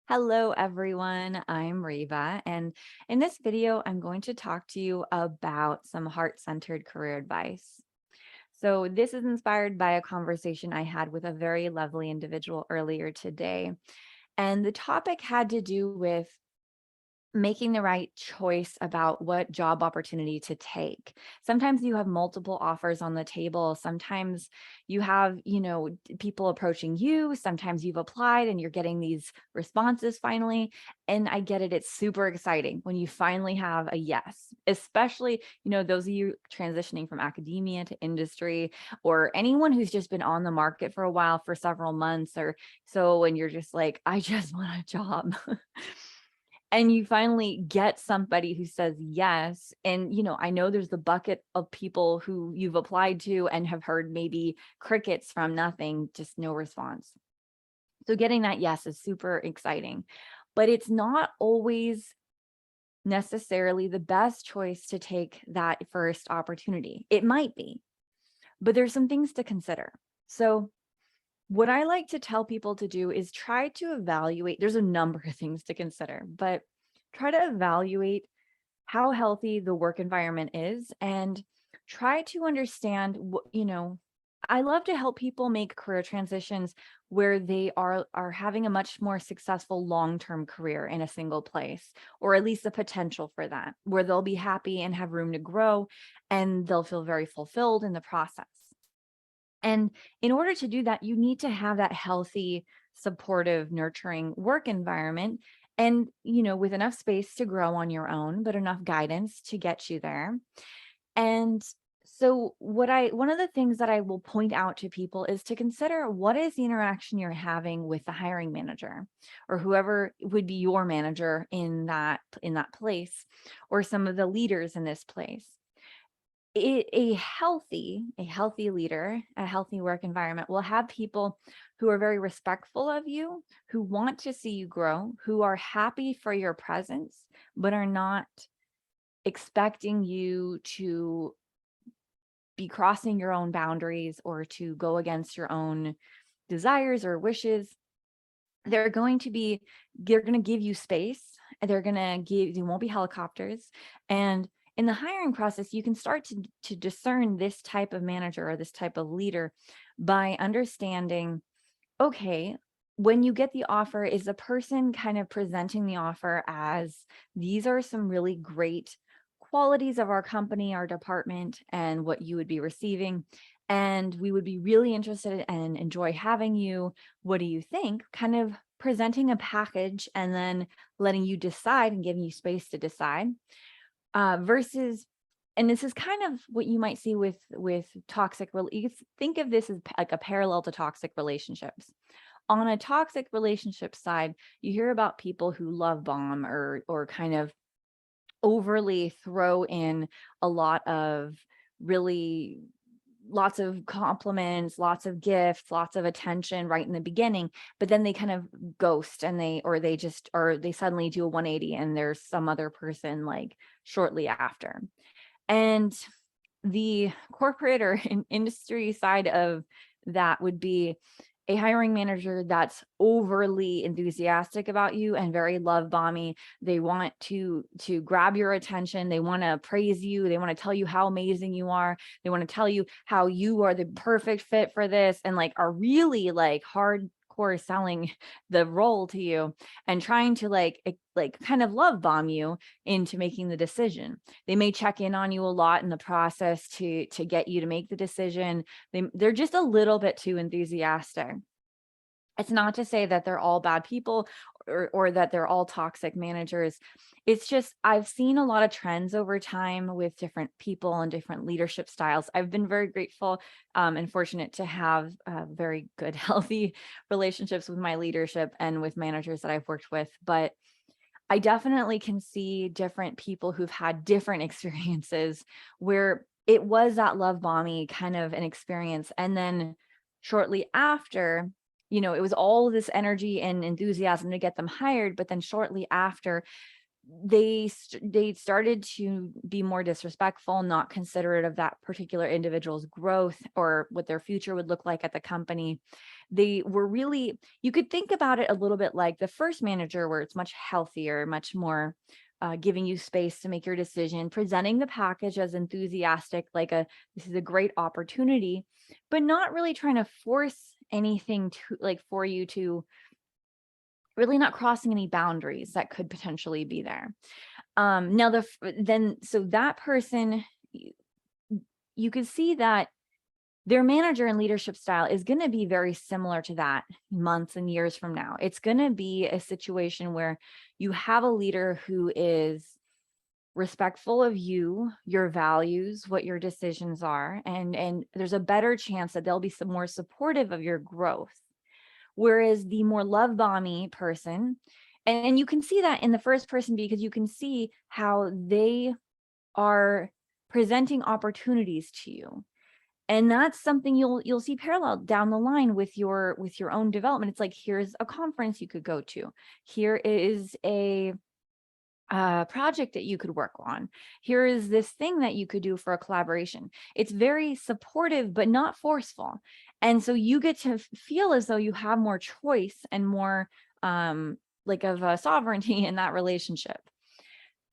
Hello, everyone. I'm Reva, and in this video, I'm going to talk to you about some heart-centered career advice. So this is inspired by a conversation I had with a very lovely individual earlier today, and the topic had to do with making the right choice about what job opportunity to take. Sometimes you have multiple offers on the table. Sometimes you have, people approaching you. Sometimes you've applied and you're getting these responses finally. And I get it. It's super exciting when you finally have a yes, especially, those of you transitioning from academia to industry or anyone who's just been on the market for a while, for several months or so, and you're just like, I just want a job. And you finally get somebody who says yes. And, I know there's the bucket of people who you've applied to and have heard maybe crickets from nothing, just no response. So getting that yes is super exciting, but it's not always necessarily the best choice to take that first opportunity. It might be, but there's some things to consider. So what I like to tell people to do is try to evaluate. There's a number of things to consider, but try to evaluate how healthy the work environment is and try to understand I love to help people make career transitions where they are having a much more successful long-term career in a single place, or at least the potential for that, where they'll be happy and have room to grow and they'll feel very fulfilled in the process. And in order to do that, you need to have that healthy, supportive, nurturing work environment and, with enough space to grow on your own, but enough guidance to get you there. And so one of the things that I will point out to people is to consider what is the interaction you're having with the hiring manager or whoever would be your manager in that place, or some of the leaders in this place. A healthy leader, a healthy work environment will have people who are very respectful of you, who want to see you grow, who are happy for your presence, but are not expecting you to be crossing your own boundaries or to go against your own desires or wishes. They're going to give you space. They won't be helicopters. And in the hiring process, you can start to discern this type of manager or this type of leader by understanding, okay, when you get the offer, is the person kind of presenting the offer as these are some really great qualities of our company, our department, and what you would be receiving. And we would be really interested and enjoy having you. What do you think? Kind of presenting a package and then letting you decide and giving you space to decide, versus, and this is kind of what you might see with toxic, you think of this as like a parallel to toxic relationships. On a toxic relationship side, you hear about people who love bomb or kind of overly throw in a lot of really lots of compliments, lots of gifts, lots of attention right in the beginning, but then they kind of ghost and they suddenly do a 180 and there's some other person like shortly after. And the corporate or industry side of that would be a hiring manager that's overly enthusiastic about you and very love bomby. They want to grab your attention. They want to praise you. They want to tell you how amazing you are. They want to tell you how you are the perfect fit for this, and like are really like hardcore selling the role to you and trying to like kind of love bomb you into making the decision. They may check in on you a lot in the process to get you to make the decision. They're just a little bit too enthusiastic. It's not to say that they're all bad people or that they're all toxic managers. It's just I've seen a lot of trends over time with different people and different leadership styles. I've been very grateful and fortunate to have very good, healthy relationships with my leadership and with managers that I've worked with. But I definitely can see different people who've had different experiences where it was that love bombing kind of an experience. And then shortly after, it was all this energy and enthusiasm to get them hired. But then shortly after, they started to be more disrespectful, not considerate of that particular individual's growth or what their future would look like at the company. They were really, you could think about it a little bit like the first manager, where it's much healthier, much more giving you space to make your decision, presenting the package as enthusiastic, like this is a great opportunity, but not really trying to force anything to like for you to really not crossing any boundaries that could potentially be there. Now so that person, you could see that their manager and leadership style is going to be very similar to that months and years from now. It's going to be a situation where you have a leader who is respectful of you, your values, what your decisions are, and there's a better chance that they'll be some more supportive of your growth. Whereas the more love bomby person, and you can see that in the first person because you can see how they are presenting opportunities to you. And that's something you'll see parallel down the line with your own development. It's like, here's a conference you could go to. Here is a project that you could work on. Here is this thing that you could do for a collaboration. It's very supportive, but not forceful. And so you get to feel as though you have more choice and more like of a sovereignty in that relationship.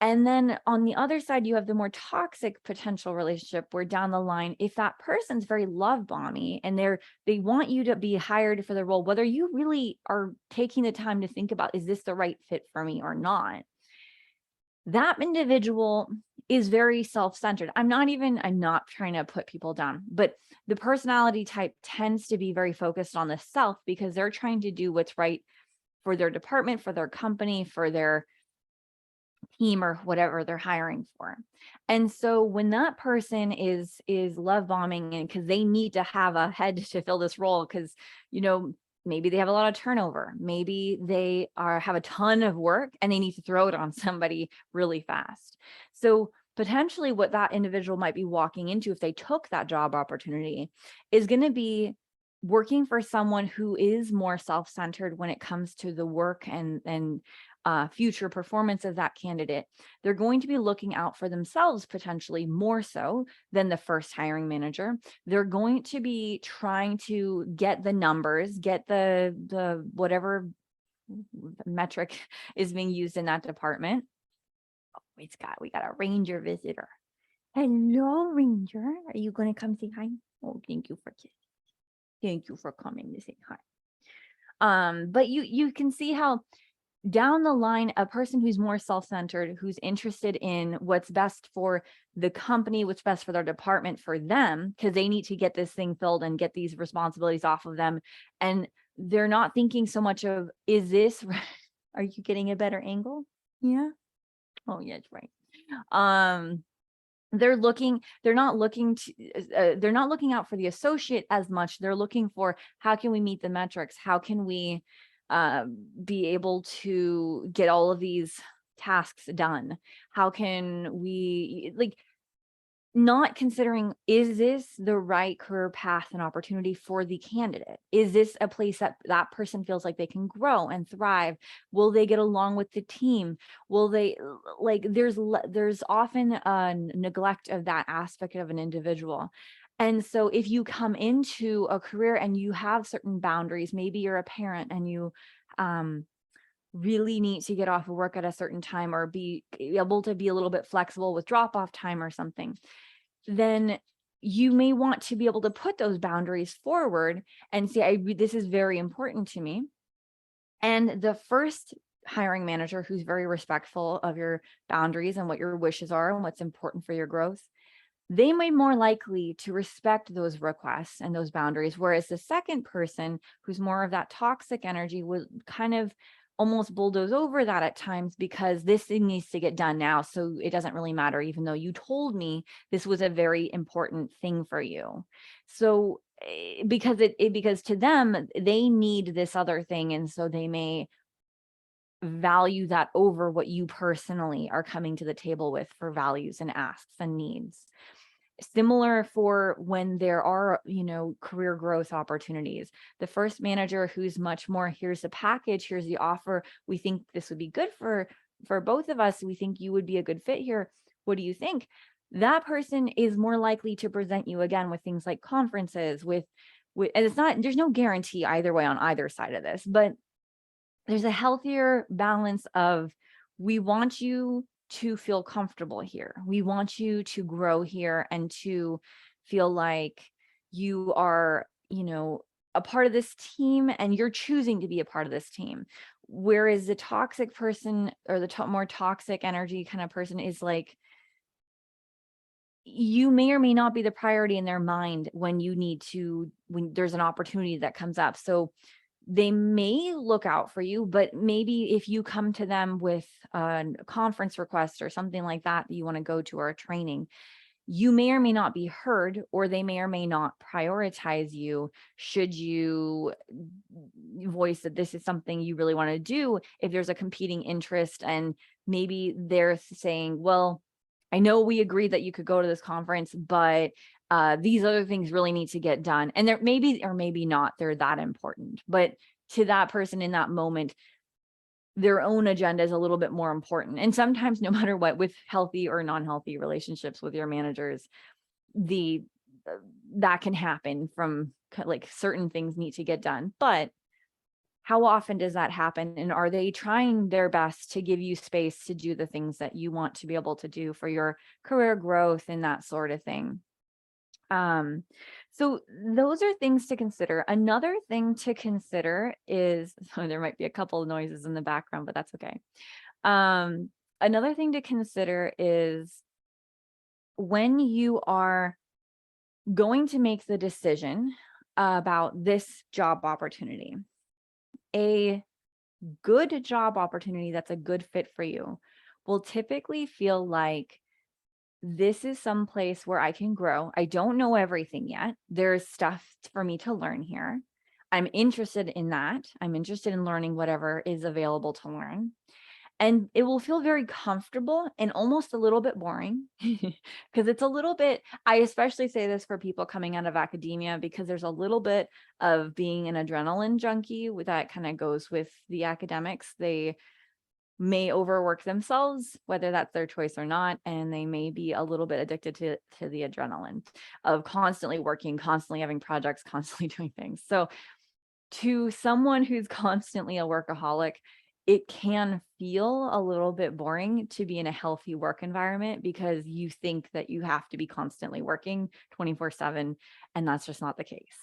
And then on the other side, you have the more toxic potential relationship where down the line, if that person's very love bomby and they want you to be hired for the role, whether you really are taking the time to think about, is this the right fit for me or not? That individual is very self-centered. I'm not trying to put people down, but the personality type tends to be very focused on the self because they're trying to do what's right for their department, for their company, for their team, or whatever they're hiring for. And so when that person is love bombing, and because they need to have a head to fill this role, because maybe they have a lot of turnover, maybe they have a ton of work and they need to throw it on somebody really fast. So potentially what that individual might be walking into, if they took that job opportunity, is going to be working for someone who is more self-centered when it comes to the work and future performance of that candidate. They're going to be looking out for themselves potentially more so than the first hiring manager. They're going to be trying to get the numbers, get the whatever metric is being used in that department. Oh, we got a ranger visitor. Hello, ranger. Are you going to come say hi? Oh, thank you for coming to say hi. But you can see how down the line, a person who's more self-centered, who's interested in what's best for the company, what's best for their department, for them, because they need to get this thing filled and get these responsibilities off of them. And they're not thinking so much of, is this, are you getting a better angle? Yeah. Oh, yeah, it's right. They're not looking out for the associate as much. They're looking for, how can we meet the metrics? How can we be able to get all of these tasks done? How can we, like, not considering, is this the right career path and opportunity for the candidate? Is this a place that that person feels like they can grow and thrive? Will they get along with the team? Will they, like, there's often a neglect of that aspect of an individual. And so if you come into a career and you have certain boundaries, maybe you're a parent and you really need to get off of work at a certain time, or be able to be a little bit flexible with drop-off time or something, then you may want to be able to put those boundaries forward and say, this is very important to me. And the first hiring manager who's very respectful of your boundaries and what your wishes are and what's important for your growth, they may more likely to respect those requests and those boundaries. Whereas the second person, who's more of that toxic energy, would kind of almost bulldoze over that at times, because this thing needs to get done now, so it doesn't really matter, even though you told me this was a very important thing for you. So because to them, they need this other thing, and so they may value that over what you personally are coming to the table with for values and asks and needs. Similar for when there are, career growth opportunities. The first manager who's much more, here's the package, here's the offer, we think this would be good for both of us, we think you would be a good fit here, what do you think? That person is more likely to present you again with things like conferences, with And there's no guarantee either way on either side of this, but there's a healthier balance of, we want you to feel comfortable here. We want you to grow here and to feel like you are, a part of this team, and you're choosing to be a part of this team. Whereas the toxic person, or the more toxic energy kind of person, is like, you may or may not be the priority in their mind when there's an opportunity that comes up. So they may look out for you, but maybe if you come to them with a conference request or something like that you want to go to, or a training, you may or may not be heard, or they may or may not prioritize you should you voice that this is something you really want to do. If there's a competing interest, and maybe they're saying, well, I know we agreed that you could go to this conference, but these other things really need to get done. And there maybe, or maybe not, they're that important. But to that person in that moment, their own agenda is a little bit more important. And sometimes, no matter what, with healthy or non-healthy relationships with your managers, that can happen from, like, certain things need to get done. But how often does that happen? And are they trying their best to give you space to do the things that you want to be able to do for your career growth and that sort of thing? So those are things to consider. Another thing to consider is, so there might be a couple of noises in the background, but that's okay. Another thing to consider is, when you are going to make the decision about this job opportunity, a good job opportunity that's a good fit for you will typically feel like, this is some place where I can grow. I don't know everything yet. There's stuff for me to learn here. I'm interested in that. I'm interested in learning whatever is available to learn. And it will feel very comfortable and almost a little bit boring, because it's a little bit, I especially say this for people coming out of academia, because there's a little bit of being an adrenaline junkie that kind of goes with the academics. They may overwork themselves, whether that's their choice or not, and they may be a little bit addicted to the adrenaline of constantly working, constantly having projects, constantly doing things. So to someone who's constantly a workaholic, it can feel a little bit boring to be in a healthy work environment, because you think that you have to be constantly working 24/7, and that's just not the case.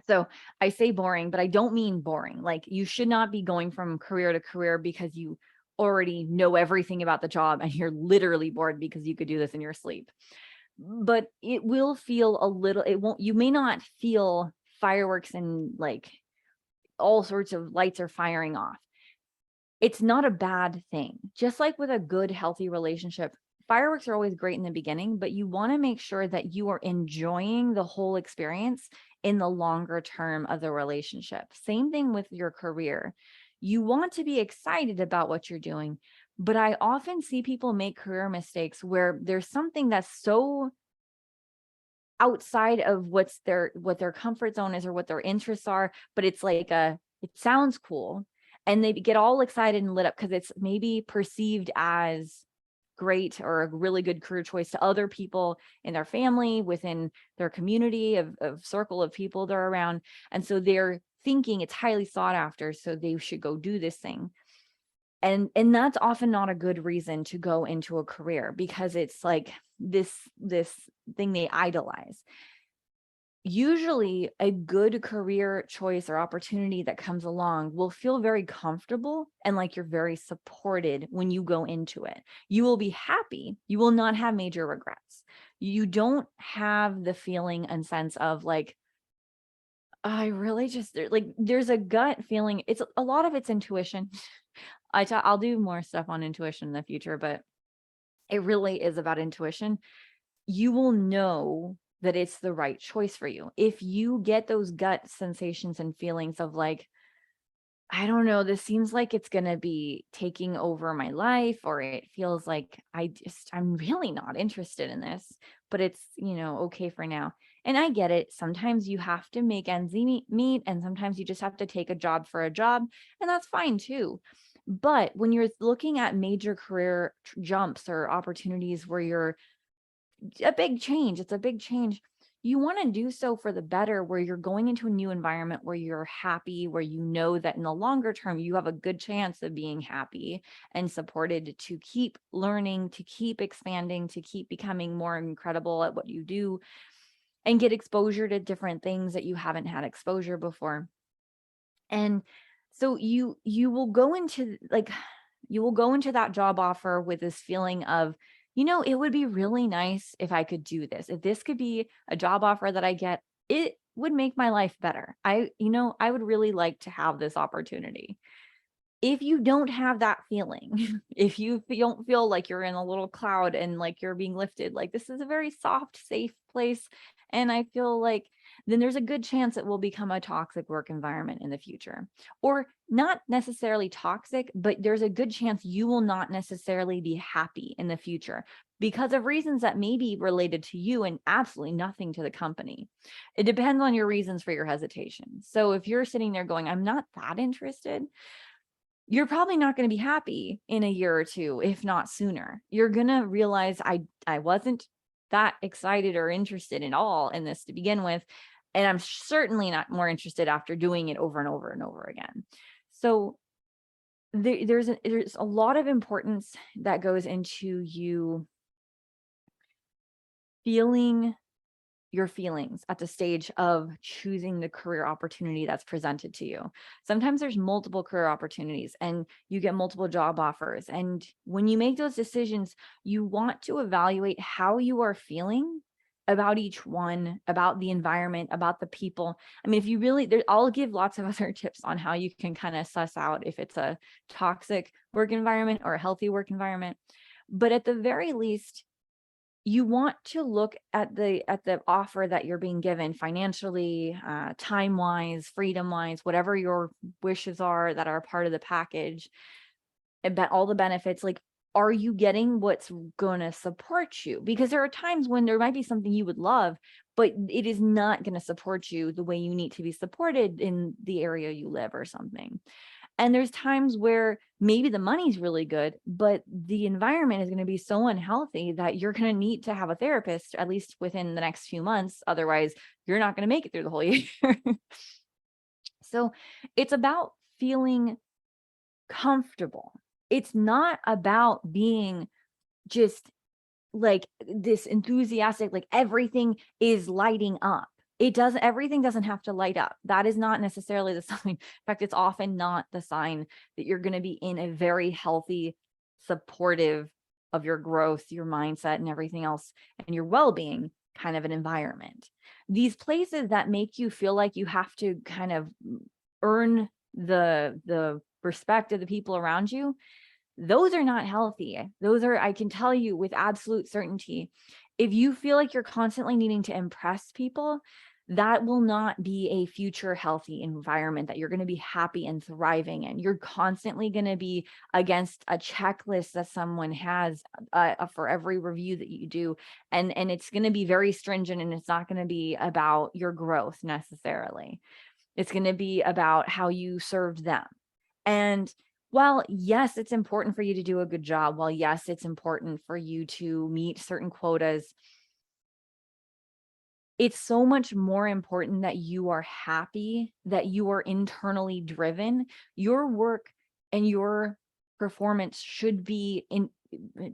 So I say boring, but I don't mean boring. Like, you should not be going from career to career because you already know everything about the job and you're literally bored because you could do this in your sleep. But it will feel a little, you may not feel fireworks and like all sorts of lights are firing off. It's not a bad thing. Just like with a good, healthy relationship, fireworks are always great in the beginning, but you want to make sure that you are enjoying the whole experience in the longer term of the relationship. Same thing with your career. You want to be excited about what you're doing, but I often see people make career mistakes where there's something that's so outside of what their comfort zone is or what their interests are, but it's like it sounds cool, and they get all excited and lit up because it's maybe perceived as great or a really good career choice to other people in their family, within their community of circle of people they're around. And so they're thinking it's highly sought after, so they should go do this thing. And that's often not a good reason to go into a career, because it's like this thing they idolize. Usually a good career choice or opportunity that comes along will feel very comfortable and like you're very supported when you go into it. You will be happy. You will not have major regrets. You don't have the feeling and sense of like, I really just, like, there's a gut feeling. It's a lot of it's intuition. I'll do more stuff on intuition in the future, but it really is about intuition. You will know that it's the right choice for you. If you get those gut sensations and feelings of like, I don't know, this seems like it's going to be taking over my life, or it feels like I'm really not interested in this, but it's, okay for now. And I get it. Sometimes you have to make ends meet, and sometimes you just have to take a job for a job, and that's fine too. But when you're looking at major career jumps or opportunities where you're it's a big change, you want to do so for the better, where you're going into a new environment where you're happy, where you know that in the longer term, you have a good chance of being happy and supported to keep learning, to keep expanding, to keep becoming more incredible at what you do and get exposure to different things that you haven't had exposure before. And so you will go into that job offer with this feeling of, it would be really nice if I could do this. If this could be a job offer that I get, it would make my life better. I would really like to have this opportunity. If you don't have that feeling, if you don't feel like you're in a little cloud and like you're being lifted, like this is a very soft, safe place, and I feel like, then there's a good chance it will become a toxic work environment in the future. Or not necessarily toxic, but there's a good chance you will not necessarily be happy in the future because of reasons that may be related to you and absolutely nothing to the company. It depends on your reasons for your hesitation. So if you're sitting there going, I'm not that interested, you're probably not going to be happy in a year or two, if not sooner. You're going to realize I wasn't that excited or interested at all in this to begin with. And I'm certainly not more interested after doing it over and over and over again. So there's a lot of importance that goes into you feeling your feelings at the stage of choosing the career opportunity that's presented to you. Sometimes there's multiple career opportunities and you get multiple job offers. And when you make those decisions, you want to evaluate how you are feeling about each one, about the environment, about the people. I mean, if you really, I'll give lots of other tips on how you can kind of suss out if it's a toxic work environment or a healthy work environment. But at the very least, you want to look at the offer that you're being given financially, time-wise, freedom-wise, whatever your wishes are that are a part of the package, about all the benefits. Like, are you getting what's going to support you? Because there are times when there might be something you would love, but it is not going to support you the way you need to be supported in the area you live or something. And there's times where maybe the money's really good, but the environment is going to be so unhealthy that you're going to need to have a therapist, at least within the next few months. Otherwise, you're not going to make it through the whole year. So it's about feeling comfortable. It's not about being just like this enthusiastic, like everything is lighting up. Everything doesn't have to light up. That is not necessarily the sign. In fact, it's often not the sign that you're going to be in a very healthy, supportive of your growth, your mindset, and everything else, and your well-being kind of an environment. These places that make you feel like you have to kind of earn the respect of the people around you, those are not healthy. Those are, I can tell you with absolute certainty, if you feel like you're constantly needing to impress people, that will not be a future healthy environment that you're going to be happy and thriving in. You're constantly going to be against a checklist that someone has for every review that you do. And it's going to be very stringent, and it's not going to be about your growth necessarily. It's going to be about how you served them. And while yes, it's important for you to do a good job, while yes, it's important for you to meet certain quotas, it's so much more important that you are happy, that you are internally driven. Your work and your performance should be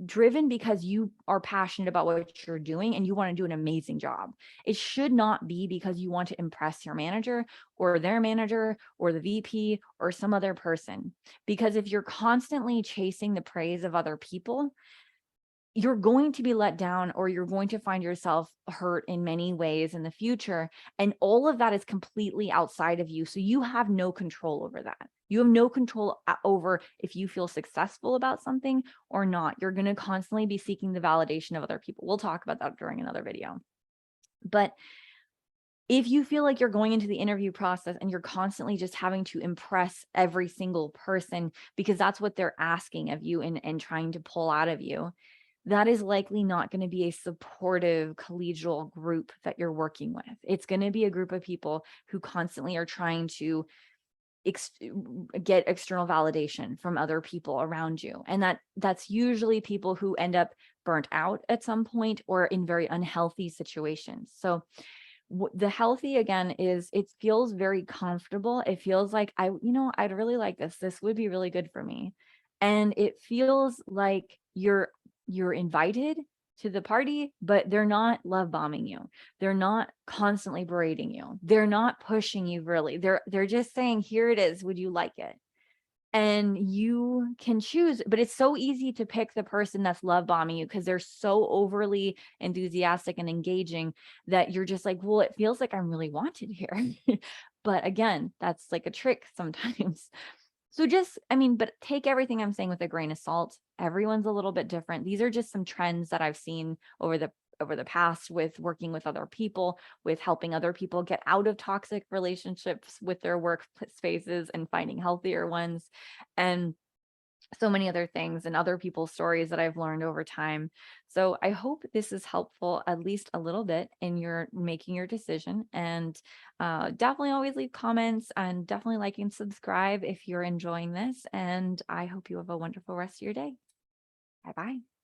driven because you are passionate about what you're doing and you want to do an amazing job. It should not be because you want to impress your manager or their manager or the VP or some other person. Because if you're constantly chasing the praise of other people, you're going to be let down, or you're going to find yourself hurt in many ways in the future. And all of that is completely outside of you. So you have no control over that. You have no control over if you feel successful about something or not. You're going to constantly be seeking the validation of other people. We'll talk about that during another video. But if you feel like you're going into the interview process and you're constantly just having to impress every single person because that's what they're asking of you and trying to pull out of you, that is likely not going to be a supportive collegial group that you're working with. It's going to be a group of people who constantly are trying to get external validation from other people around you. And that's usually people who end up burnt out at some point or in very unhealthy situations. So the healthy again is it feels very comfortable. It feels like I'd really like this. This would be really good for me. And it feels like you're invited to the party, but they're not love bombing you. They're not constantly berating you. They're not pushing you really. They're just saying, here it is. Would you like it? And you can choose, but it's so easy to pick the person that's love bombing you because they're so overly enthusiastic and engaging that you're just like, well, it feels like I'm really wanted here. But again, that's like a trick sometimes. So but take everything I'm saying with a grain of salt. Everyone's a little bit different. These are just some trends that I've seen over the past with working with other people, with helping other people get out of toxic relationships with their work spaces and finding healthier ones. And so many other things and other people's stories that I've learned over time. So I hope this is helpful at least a little bit in your making your decision. And definitely always leave comments and definitely like and subscribe if you're enjoying this. And I hope you have a wonderful rest of your day. Bye bye.